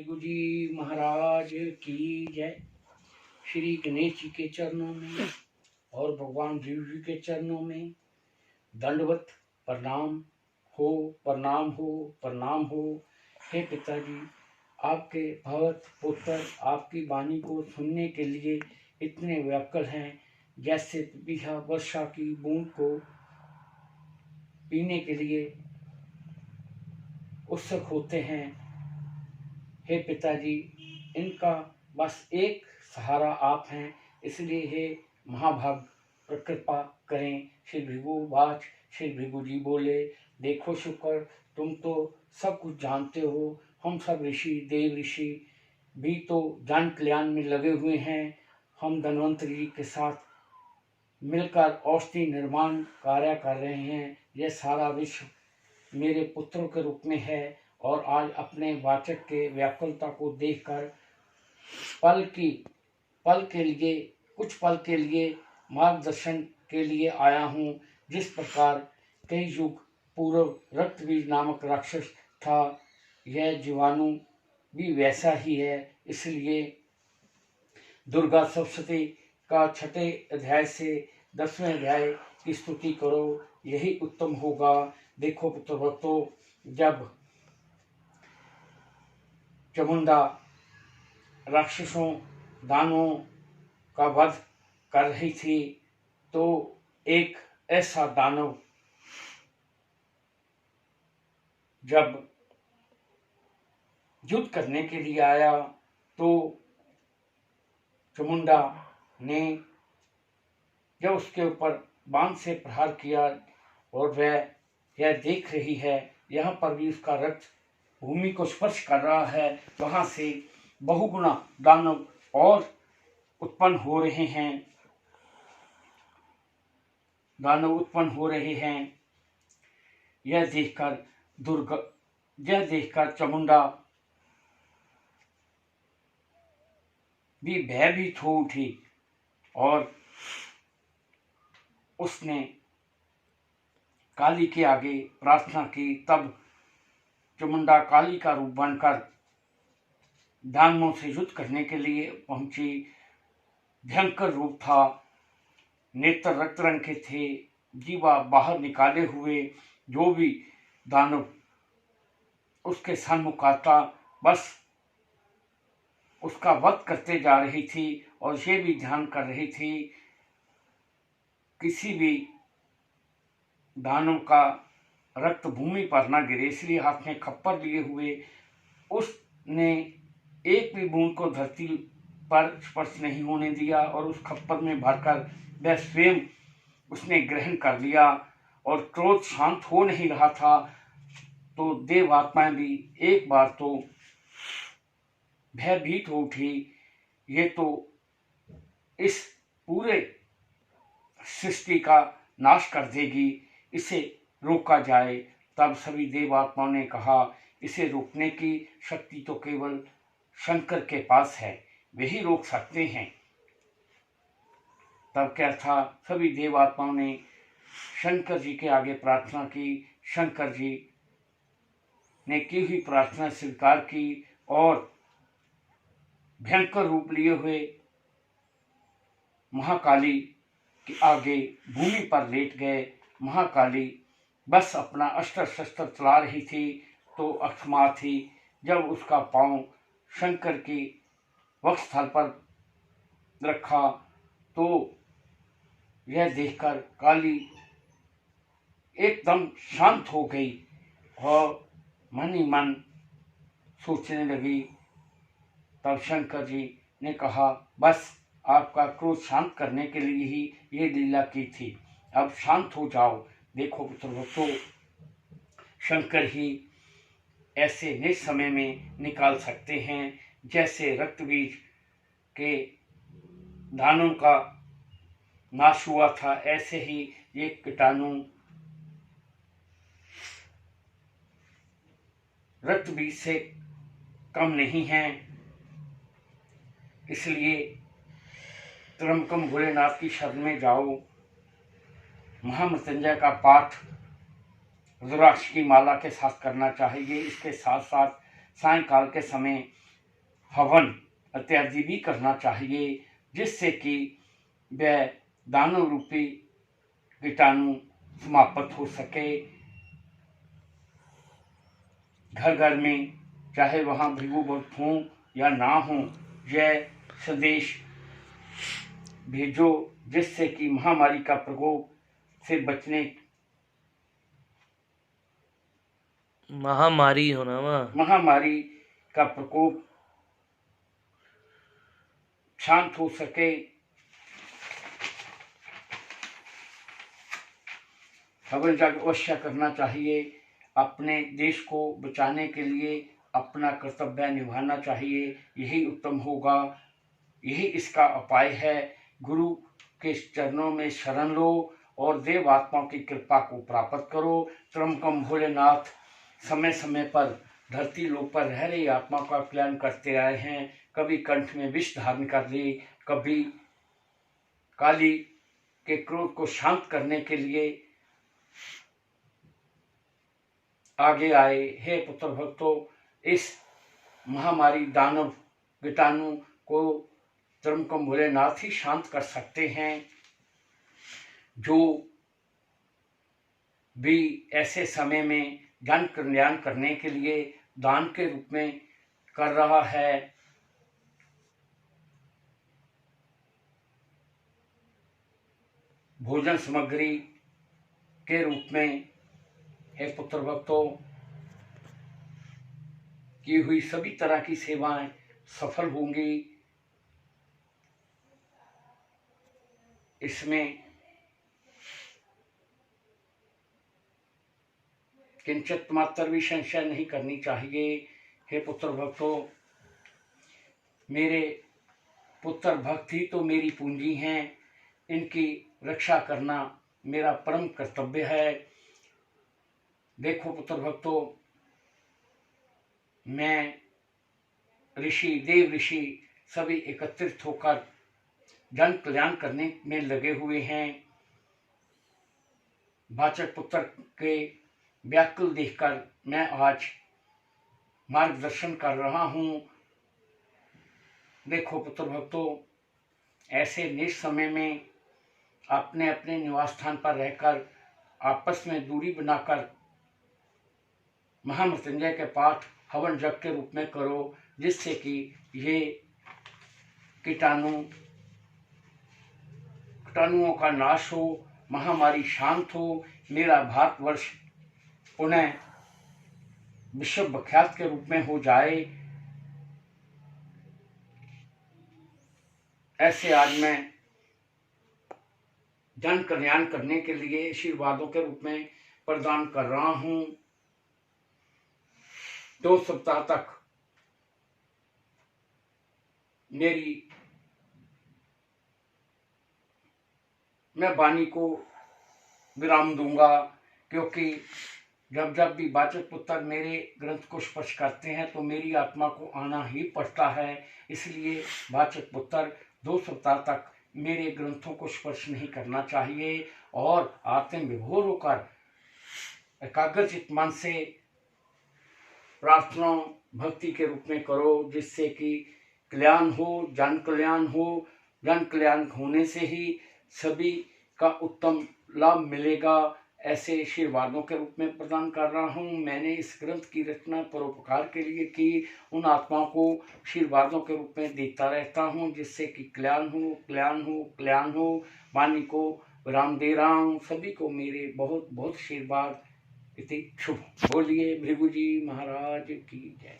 गुरु जी महाराज की जय। श्री गणेश जी के चरणों में और भगवान शिव जी के चरणों में दंडवत प्रणाम हो, प्रणाम हो, प्रणाम हो। हे पिताजी, आपके भगत पुत्र आपकी वाणी को सुनने के लिए इतने व्याकुल हैं, जैसे बिहा वर्षा की बूंद को पीने के लिए उत्सुक होते हैं। हे पिताजी, इनका बस एक सहारा आप हैं, इसलिए हे महाभाग कृपा करें। श्री भृगुवाच, श्री भृगु जी बोले, देखो शुक्र, तुम तो सब कुछ जानते हो, हम सब ऋषि देव ऋषि भी तो जन कल्याण में लगे हुए हैं। हम धन्वंतरि जी के साथ मिलकर औषधि निर्माण कार्य कर रहे हैं। यह सारा विश्व मेरे पुत्रों के रूप में है और आज अपने वाचक के व्याकुलता को देखकर कुछ पल के लिए मार्गदर्शन के लिए आया हूँ। जिस प्रकार कई युग पूर्व रक्तबीज नामक राक्षस था, यह जीवाणु भी वैसा ही है। इसलिए दुर्गा सप्तशती का 6 अध्याय से 10वें अध्याय की स्तुति करो, यही उत्तम होगा। देखो पुत्र भक्तों, जब चामुंडा राक्षसों दानवों का वध कर रही थी, तो एक ऐसा दानव जब युद्ध करने के लिए आया, तो चामुंडा ने जब उसके ऊपर बाण से प्रहार किया और वह यह देख रही है, यहाँ पर भी उसका रक्त भूमि को स्पर्श कर रहा है, वहां से बहुगुना दानव और उत्पन्न हो रहे हैं। यह देखकर चामुंडा भी भयभीत हो उठी और उसने काली के आगे प्रार्थना की। तब चामुंडा काली का रूप बनकर दानवों से युद्ध करने के लिए पहुंची। भयंकर रूप था, नेत्र रक्त रंग के थे, जीवा बाहर निकाले हुए। जो भी दानव उसके सम्मुख आता, बस उसका वध करते जा रही थी और ये भी ध्यान कर रही थी किसी भी दानव का रक्त भूमि पर न गिरे। इसलिए हाथ में खप्पर लिए हुए उसने एक भी बूंद को धरती पर स्पर्श नहीं होने दिया और उस खप्पर में भरकर वह स्वयं उसने ग्रहण कर लिया और क्रोध शांत हो नहीं रहा था। तो देव आत्माएं भी एक बार तो भयभीत हो उठी, ये तो इस पूरे सृष्टि का नाश कर देगी, इसे रोका जाए। तब सभी देव आत्माओं ने कहा, इसे रोकने की शक्ति तो केवल शंकर के पास है, वही रोक सकते हैं। तब क्या था, सभी देव आत्माओं ने शंकर जी के आगे प्रार्थना की। शंकर जी ने की हुई प्रार्थना स्वीकार की और भयंकर रूप लिए हुए महाकाली के आगे भूमि पर लेट गए। महाकाली बस अपना अस्त्र शस्त्र चला रही थी, तो अकस्मात ही जब उसका पांव शंकर की वक्षस्थल पर रखा, तो यह देखकर काली एकदम शांत हो गई और मन ही मन सोचने लगी। तब शंकर जी ने कहा, बस आपका क्रोध शांत करने के लिए ही ये लीला की थी, अब शांत हो जाओ। देखो पुत्र भक्तों, शंकर ही ऐसे निज समय में निकाल सकते हैं। जैसे रक्तबीज के दानों का नाश हुआ था, ऐसे ही ये कीटाणु रक्तबीज से कम नहीं है। इसलिए त्र्यंबकम भोलेनाथ की शरण में जाओ, महामृत्युंजय का पाठ रुद्राक्ष की माला के साथ करना चाहिए। इसके साथ साथ सायंकाल के समय हवन इत्यादि भी करना चाहिए, जिससे कि वह दानव रूपी कीटाणु समाप्त हो सके। घर घर में चाहे वहाँ भृगु भक्त हों या ना हों, यह संदेश भेजो, जिससे कि महामारी का प्रकोप से बचने महामारी होना महामारी का प्रकोप शांत हो सके। हवन यज्ञ अवश्य करना चाहिए। अपने देश को बचाने के लिए अपना कर्तव्य निभाना चाहिए, यही उत्तम होगा, यही इसका उपाय है। गुरु के चरणों में शरण लो और देव आत्माओं की कृपा को प्राप्त करो। त्रयंबकम भोलेनाथ समय समय पर धरती लोक पर रह रही आत्मा का कल्याण करते आए हैं। कभी कंठ में विष धारण कर ली, कभी काली के क्रोध को शांत करने के लिए आगे आए। हे पुत्र भक्तों, इस महामारी दानव कीटाणु को त्रयंबकम भोलेनाथ ही शांत कर सकते हैं। जो भी ऐसे समय में जन कल्याण करने के लिए दान के रूप में कर रहा है, भोजन सामग्री के रूप में, हे पुत्र भक्तों, की हुई सभी तरह की सेवाएं सफल होंगी। इसमें किंचित मात्र भी संशय नहीं करनी चाहिए। हे पुत्र भक्तों, मेरे पुत्र भक्त ही तो मेरी पूंजी हैं, इनकी रक्षा करना मेरा परम कर्तव्य है। देखो पुत्र भक्तों, मैं ऋषि, देव ऋषि सभी एकत्रित होकर जन कल्याण करने में लगे हुए हैं। वाचक पुत्र के व्याकुल देखकर मैं आज मार्गदर्शन कर रहा हूँ। देखो पुत्र भक्तों, ऐसे निज समय में अपने अपने निवास स्थान पर रहकर आपस में दूरी बनाकर महामृत्युंजय के पाठ हवन यज्ञ के रूप में करो, जिससे कि ये कीटाणुओं का नाश हो, महामारी शांत हो, मेरा भारतवर्ष पुनः विश्व विख्यात के रूप में हो जाए। ऐसे आज मैं जन कल्याण करने के लिए आशीर्वादों के रूप में प्रदान कर रहा हूं। 2 सप्ताह तक मैं वाणी को विराम दूंगा, क्योंकि जब जब भी वाचक पुत्र मेरे ग्रंथ को स्पर्श करते हैं तो मेरी आत्मा को आना ही पड़ता है। इसलिए वाचक पुत्र 2 सप्ताह तक मेरे ग्रंथों को स्पर्श नहीं करना चाहिए और आत्म विभोर होकर एकाग्रचित मन से प्रार्थना भक्ति के रूप में करो, जिससे कि कल्याण हो, जन कल्याण हो। जन कल्याण होने से ही सभी का उत्तम लाभ मिलेगा। ऐसे आशीर्वादों के रूप में प्रदान कर रहा हूँ। मैंने इस ग्रंथ की रचना परोपकार के लिए की, उन आत्माओं को आशीर्वादों के रूप में देता रहता हूँ, जिससे कि कल्याण हो, कल्याण हो, कल्याण हो। वाणी को विराम दे रहा हूँ। सभी को मेरे बहुत बहुत आशीर्वाद। इति शुभ। बोलिए भृगु जी महाराज की जय।